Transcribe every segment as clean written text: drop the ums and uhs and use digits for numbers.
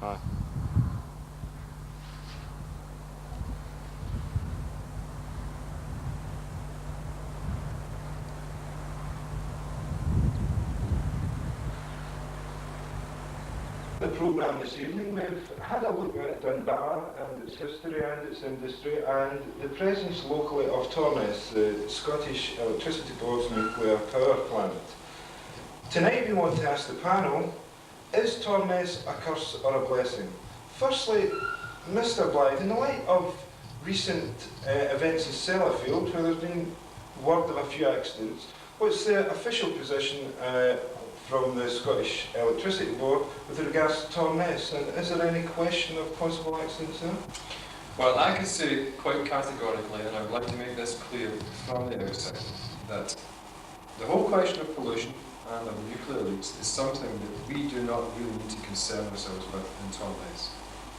Aye. The programme this evening, we've had a look at Dunbar and its history and its industry and the presence locally of Torness, the Scottish Electricity Board's nuclear power plant. Tonight we want to ask the panel, is Torness a curse or a blessing? Firstly, Mr. Blythe, in the light of recent events in Sellafield, where there's been word of a few accidents, what's the official position from the Scottish Electricity Board with regards to Torness, and is there any question of possible accidents there? Well, I can say quite categorically, and I would like to make this clear from the outset, that the whole question of pollution and of nuclear leaks is something that we do not really need to concern ourselves with in Torness.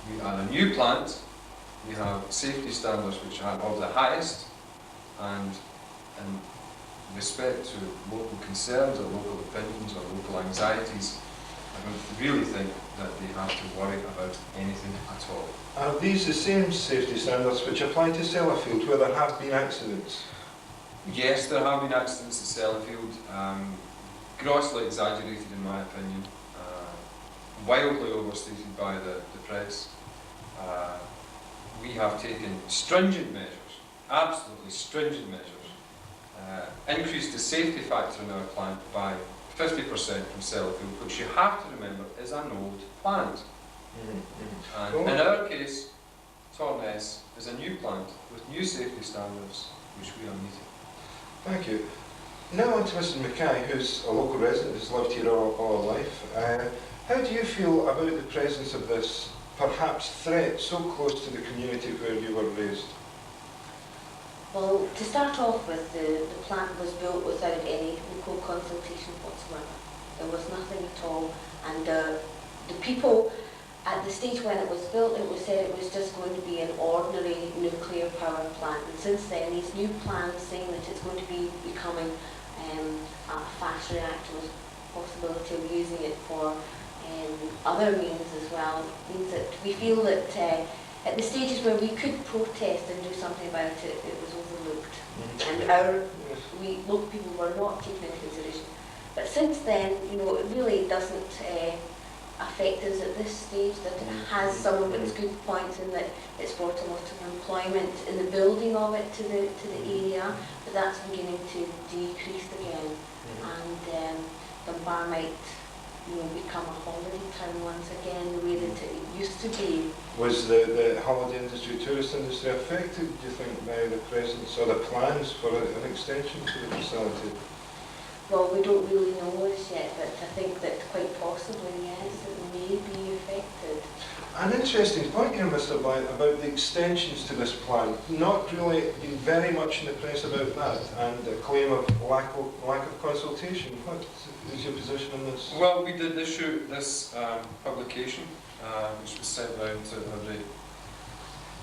We are a new plant, we have safety standards which are of the highest, and in respect to local concerns or local opinions or local anxieties, I don't really think that they have to worry about anything at all. Are these the same safety standards which apply to Sellafield, where there have been accidents? Yes, there have been accidents at Sellafield, grossly exaggerated in my opinion, wildly overstated by the press. We have taken stringent measures, absolutely stringent measures, increased the safety factor in our plant by 50% from Sellafield, which you have to remember is an old plant. And in our case, Torness is a new plant with new safety standards which we are meeting. Thank you. Now on to Mr. Mackay, who's a local resident who's lived here all her life. How do you feel about the presence of this perhaps threat so close to the community where you were raised? Well, to start off with, the plant was built without any local consultation whatsoever. There was nothing at all, and the people at the stage when it was built, it was said it was just going to be an ordinary nuclear power plant. And since then, these new plans saying that it's going to be becoming a fast reactor with possibility of using it for other means as well, means that we feel that at the stages where we could protest and do something about it, it was overlooked. And local people were not taken into consideration. But since then, you know, it really doesn't affect us at this stage, that it has some of its good points in that it's brought a lot of employment in the building of it to the area, but that's beginning to decrease again. And Dunbar might, you know, become a holiday town once again, the way that it used to be. Was the holiday industry, tourist industry affected, do you think, by the presence or the plans for an extension to the facility? Well, we don't really know as yet, but I think that quite possibly, yes, it may be affected. An interesting point here, Mr. Blythe, about the extensions to this plan. Not really been very much in the press about that, and a claim of lack of consultation. What is your position on this? Well, we did issue this publication, which was sent round to every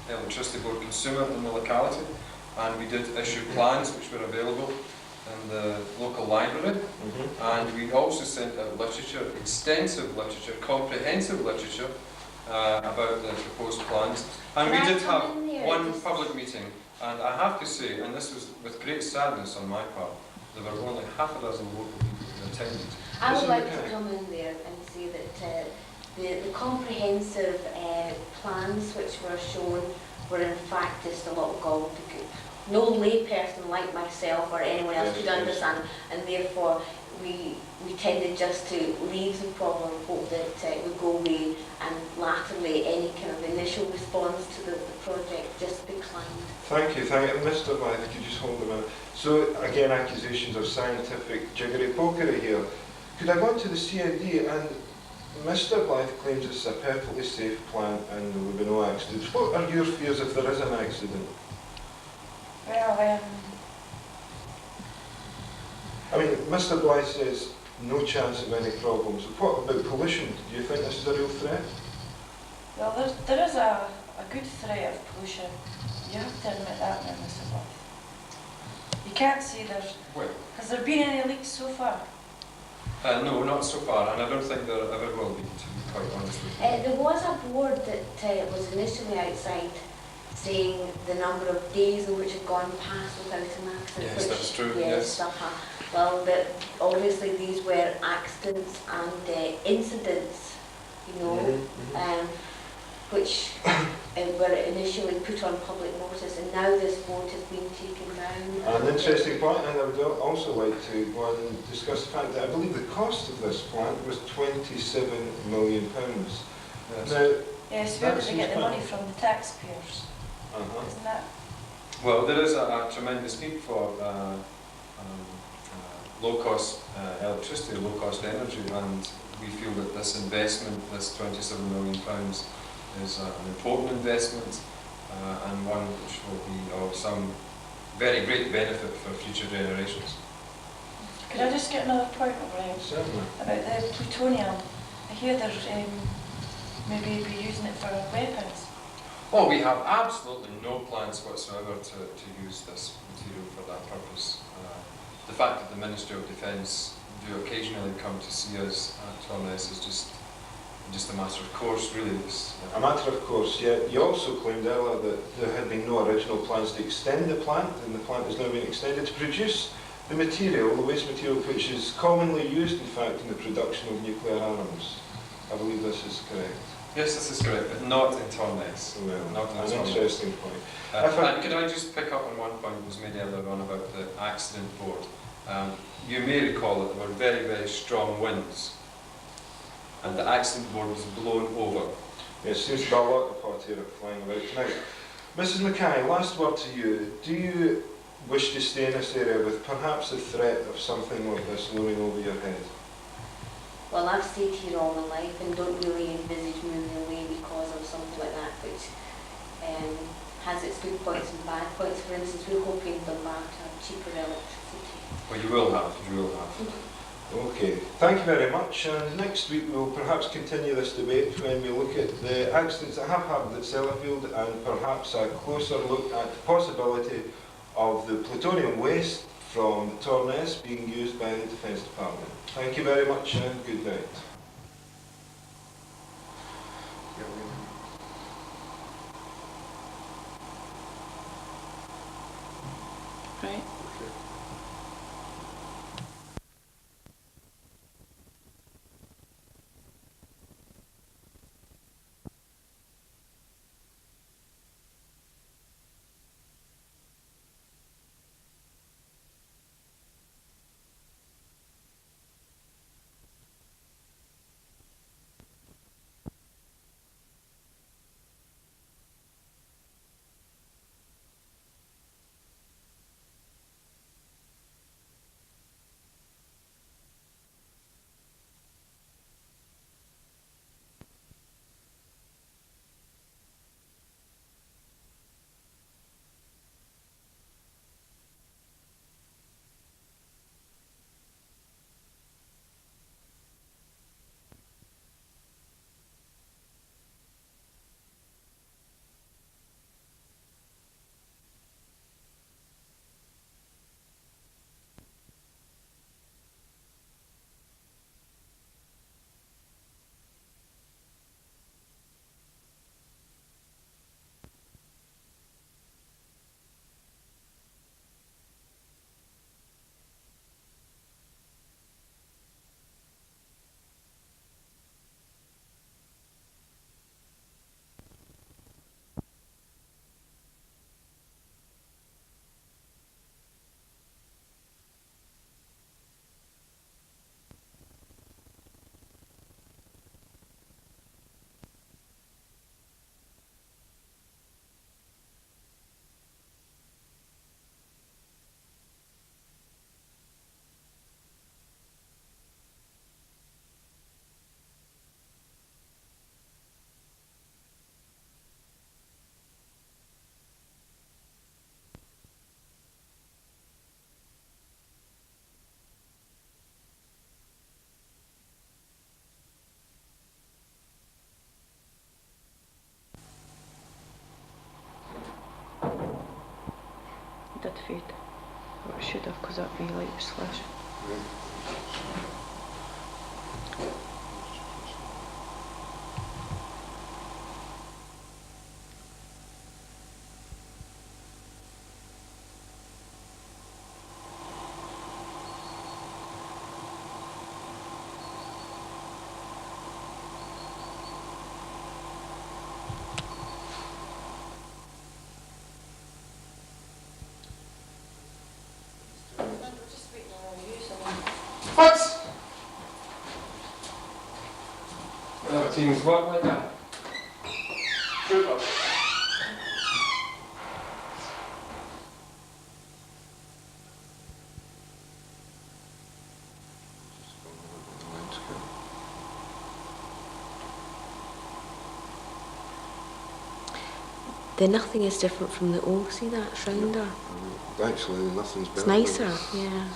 electricity board consumer in the locality, and we did issue plans which were available in the local library, and we also sent out literature, extensive literature, comprehensive literature about the proposed plans. And we did have one public meeting, and I have to say, and this was with great sadness on my part, there were only half a dozen local people who attended. I would like to come in there and say that the comprehensive plans which were shown were in fact just a lot of gobbledygook. No layperson like myself or anyone else could understand, and therefore we tended just to leave the problem, hope that it would go away, and latterly any kind of initial response to the project just declined. Thank you. Mr. Blythe, could you just hold a minute? So, again, accusations of scientific jiggery-pokery here. Could I go on to the CID? And Mr. Blythe claims it's a perfectly safe plant and there will be no accidents. What are your fears if there is an accident? Well, I mean, Mr. Blythe says no chance of any problems. What about pollution? Do you think this is a real threat? well, there is a good threat of pollution. You have to admit that now, Mr. Blythe. You can't say there's... Well, Has there been any leaks so far? no, not so far, and I don't think there ever will be, to be quite honest with you. There was a board that was initially outside saying the number of days in which had gone past without an accident. Yes, that's true, Yes. Well, obviously these were accidents and incidents, you know, which were initially put on public notice, and now this board has been taken down. An interesting point, and I would also like to go on and discuss the fact that I believe the cost of this plant was £27 million. Yes. Now, Yes, where did they get the money from? The taxpayers, isn't that? Well, there is a tremendous need for low-cost electricity, low-cost energy, and we feel that this investment, this £27 million, is an important investment and one which will be of some very great benefit for future generations. Could I just get another point over certainly. about the plutonium? I hear they're maybe be using it for weapons. Well, we have absolutely no plans whatsoever to use this material for that purpose. The fact that the Ministry of Defence do occasionally come to see us at Torness is just a matter of course, really. A matter of course, yet you also claimed earlier that there had been no original plans to extend the plant, and the plant has now been extended to produce the material, the waste material, which is commonly used, in fact, in the production of nuclear arms. I believe this is correct. Yes, this is correct, but not in Torness. Well, Not in an Torness. interesting point. And could I just pick up on one point that was made earlier on about the accident board? You may recall that there were very, very strong winds, and the accident board was blown over. There seems to be a lot of hot air flying about tonight. Mrs. Mackay, last word to you. Do you wish to stay in this area with perhaps the threat of something like this looming over your head? Well, I've stayed here all my life and don't really envisage moving away because of something like that, which has its good points and bad points. For instance, we're hoping Dunbar to have cheaper electricity. Well, you will have, you will have. Okay, thank you very much. And next week we'll perhaps continue this debate when we look at the accidents that have happened at Sellafield and perhaps a closer look at the possibility of the plutonium waste from Torness being used by the Defence Department. Thank you very much and good night. Right. Did fade. Or it should have, because that be light was flash. What? Well, teams work like that. Super. The nothing is different from the old, see that rounder? Actually, nothing's better. It's nicer, yeah.